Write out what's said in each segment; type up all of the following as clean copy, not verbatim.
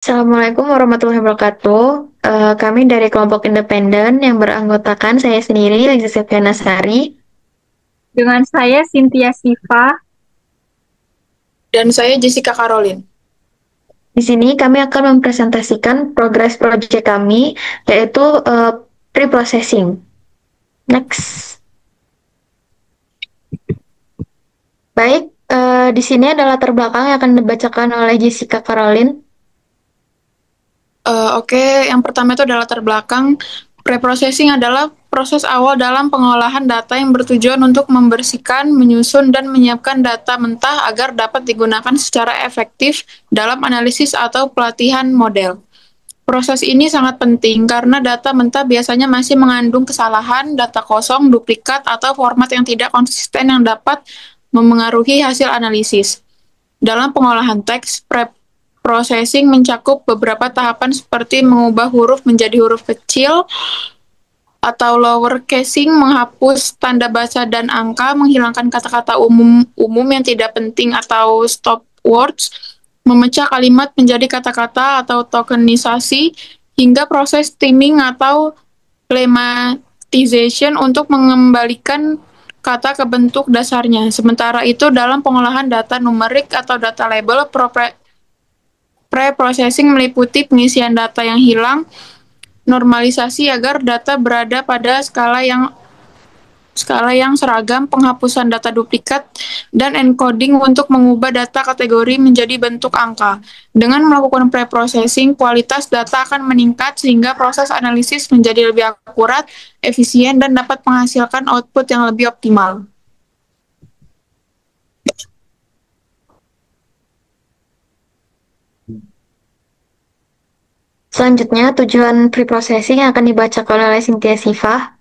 Assalamualaikum warahmatullahi wabarakatuh. Kami dari kelompok independen yang beranggotakan saya sendiri, Liza Septiana Sari. Dengan saya Cynthia Siva. Dan saya Jessica Caroline. Di sini kami akan mempresentasikan progres proyek kami, yaitu pre-processing. Next. Baik, di sini adalah latar belakang yang akan dibacakan oleh Jessica Caroline. Oke, yang pertama itu adalah latar belakang. Preprocessing adalah proses awal dalam pengolahan data yang bertujuan untuk membersihkan, menyusun, dan menyiapkan data mentah agar dapat digunakan secara efektif dalam analisis atau pelatihan model. Proses ini sangat penting karena data mentah biasanya masih mengandung kesalahan, data kosong, duplikat, atau format yang tidak konsisten yang dapat memengaruhi hasil analisis. Dalam pengolahan teks, processing mencakup beberapa tahapan seperti mengubah huruf menjadi huruf kecil atau lower casing, menghapus tanda baca dan angka, menghilangkan kata-kata umum yang tidak penting atau stop words, memecah kalimat menjadi kata-kata atau tokenisasi, hingga proses steaming atau lemmatization untuk mengembalikan kata ke bentuk dasarnya. Sementara itu, dalam pengolahan data numerik atau data label, pre-processing meliputi pengisian data yang hilang, normalisasi agar data berada pada skala yang seragam, penghapusan data duplikat, dan encoding untuk mengubah data kategori menjadi bentuk angka. Dengan melakukan pre-processing, kualitas data akan meningkat sehingga proses analisis menjadi lebih akurat, efisien, dan dapat menghasilkan output yang lebih optimal. Selanjutnya, tujuan pre-processing yang akan dibacakan oleh Cynthia Siva.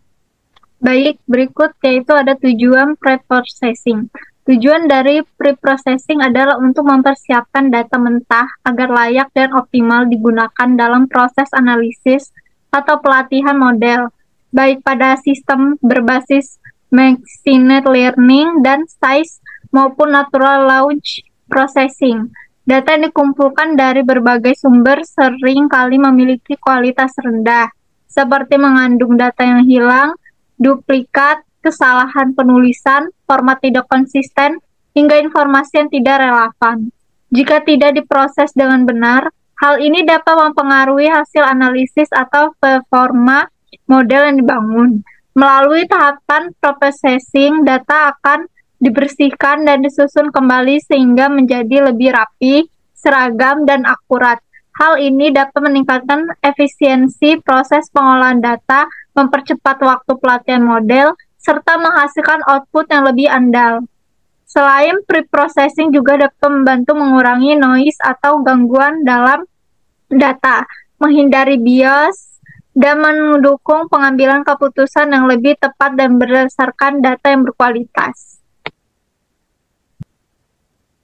Baik, berikut yaitu ada tujuan pre-processing. Tujuan dari pre-processing adalah untuk mempersiapkan data mentah agar layak dan optimal digunakan dalam proses analisis atau pelatihan model, baik pada sistem berbasis machine learning dan size maupun natural language processing. Data yang dikumpulkan dari berbagai sumber sering kali memiliki kualitas rendah, seperti mengandung data yang hilang, duplikat, kesalahan penulisan, format tidak konsisten, hingga informasi yang tidak relevan. Jika tidak diproses dengan benar, hal ini dapat mempengaruhi hasil analisis atau performa model yang dibangun. Melalui tahapan processing, data akan dibersihkan dan disusun kembali sehingga menjadi lebih rapi, seragam, dan akurat. Hal ini dapat meningkatkan efisiensi proses pengolahan data, mempercepat waktu pelatihan model, serta menghasilkan output yang lebih andal. Selain pre-processing juga dapat membantu mengurangi noise atau gangguan dalam data, menghindari bias, dan mendukung pengambilan keputusan yang lebih tepat dan berdasarkan data yang berkualitas.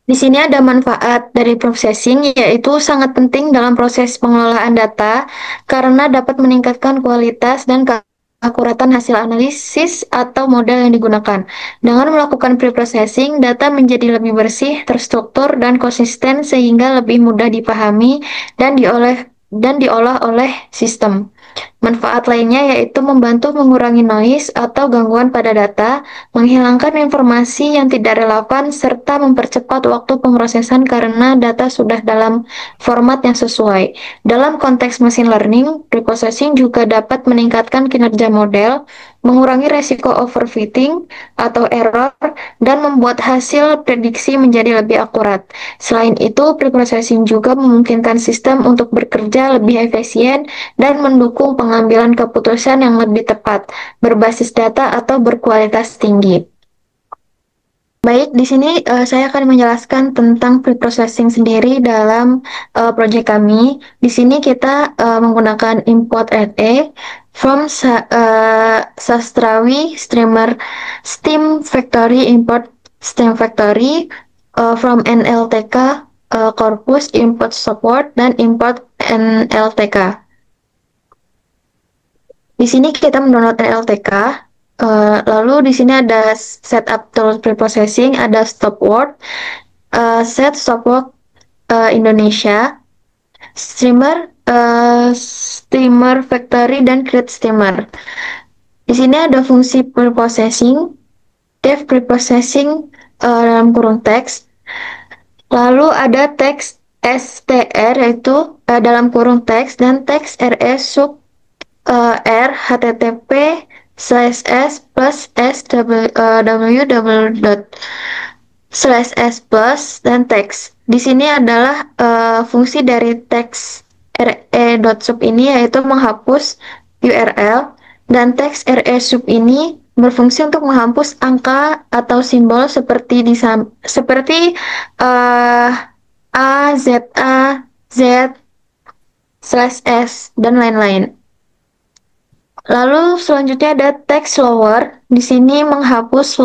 Di sini ada manfaat dari processing, yaitu sangat penting dalam proses pengelolaan data karena dapat meningkatkan kualitas dan keakuratan hasil analisis atau model yang digunakan. Dengan melakukan pre-processing, data menjadi lebih bersih, terstruktur, dan konsisten sehingga lebih mudah dipahami dan diolah oleh sistem. Manfaat lainnya yaitu membantu mengurangi noise atau gangguan pada data, menghilangkan informasi yang tidak relevan, serta mempercepat waktu pemrosesan karena data sudah dalam format yang sesuai. Dalam konteks machine learning, preprocessing juga dapat meningkatkan kinerja model, mengurangi resiko overfitting atau error, dan membuat hasil prediksi menjadi lebih akurat. Selain itu, preprocessing juga memungkinkan sistem untuk bekerja lebih efisien dan mendukung pengambilan keputusan yang lebih tepat, berbasis data atau berkualitas tinggi. Baik, di sini saya akan menjelaskan tentang pre-processing sendiri dalam proyek kami. Di sini kita menggunakan import RE from Sastrawi Streamer Steam Factory import Steam Factory from NLTK Corpus import support dan import NLTK. Di sini kita mendownload NLTK. Lalu di sini ada setup tool preprocessing, ada stop word, set stop word Indonesia. streamer, streamer factory, dan create streamer. Di sini ada fungsi preprocessing, def preprocessing dalam kurung teks. Lalu ada teks str yaitu dalam kurung teks dan teks rs sub r http/s plus s w double dot slash s plus dan teks. Di sini adalah fungsi dari teks re.sub ini yaitu menghapus URL dan teks re sub ini berfungsi untuk menghapus angka atau simbol seperti a, z, a, z, slash s dan lain-lain. Lalu selanjutnya ada text lower. Di sini menghapus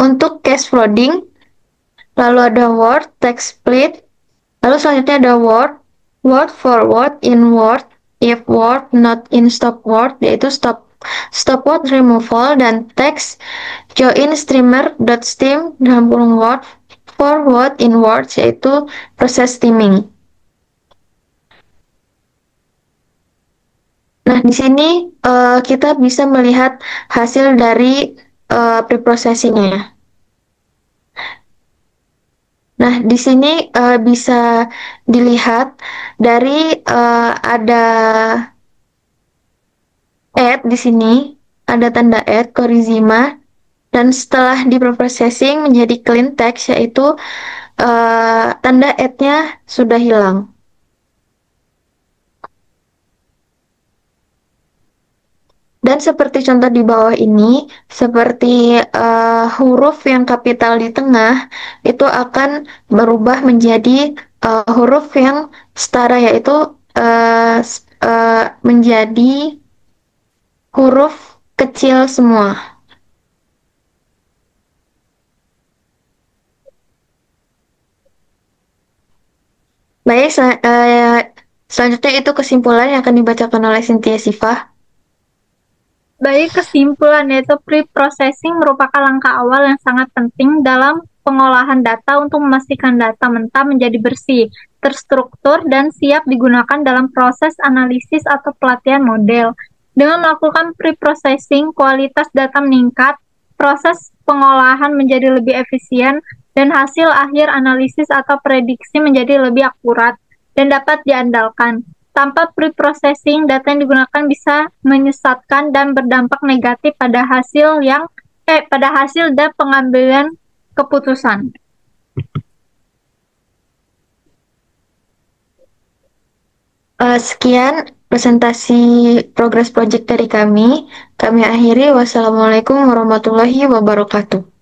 untuk cache loading. Lalu ada word, text split. Lalu selanjutnya ada word forward, in word, if word, not in stop word, yaitu stop word removal, dan text join streamer.steam dalam kurung word forward in words, yaitu proses steaming. Nah, di sini kita bisa melihat hasil dari preprocessing-nya. Nah, di sini bisa dilihat dari ada add di sini, ada tanda add Corizima, dan setelah di preprocessing menjadi clean text, yaitu tanda add-nya sudah hilang. Dan seperti contoh di bawah ini, seperti huruf yang kapital di tengah, itu akan berubah menjadi huruf yang setara, yaitu menjadi huruf kecil semua. Baik, selanjutnya itu kesimpulan yang akan dibacakan oleh Cynthia Siva. Baik, kesimpulan yaitu pre-processing merupakan langkah awal yang sangat penting dalam pengolahan data untuk memastikan data mentah menjadi bersih, terstruktur, dan siap digunakan dalam proses analisis atau pelatihan model. Dengan melakukan pre-processing, kualitas data meningkat, proses pengolahan menjadi lebih efisien, dan hasil akhir analisis atau prediksi menjadi lebih akurat dan dapat diandalkan. Tanpa pre-processing, data yang digunakan bisa menyesatkan dan berdampak negatif pada hasil dan pengambilan keputusan. Sekian presentasi progres project dari kami. Kami akhiri. Wassalamualaikum warahmatullahi wabarakatuh.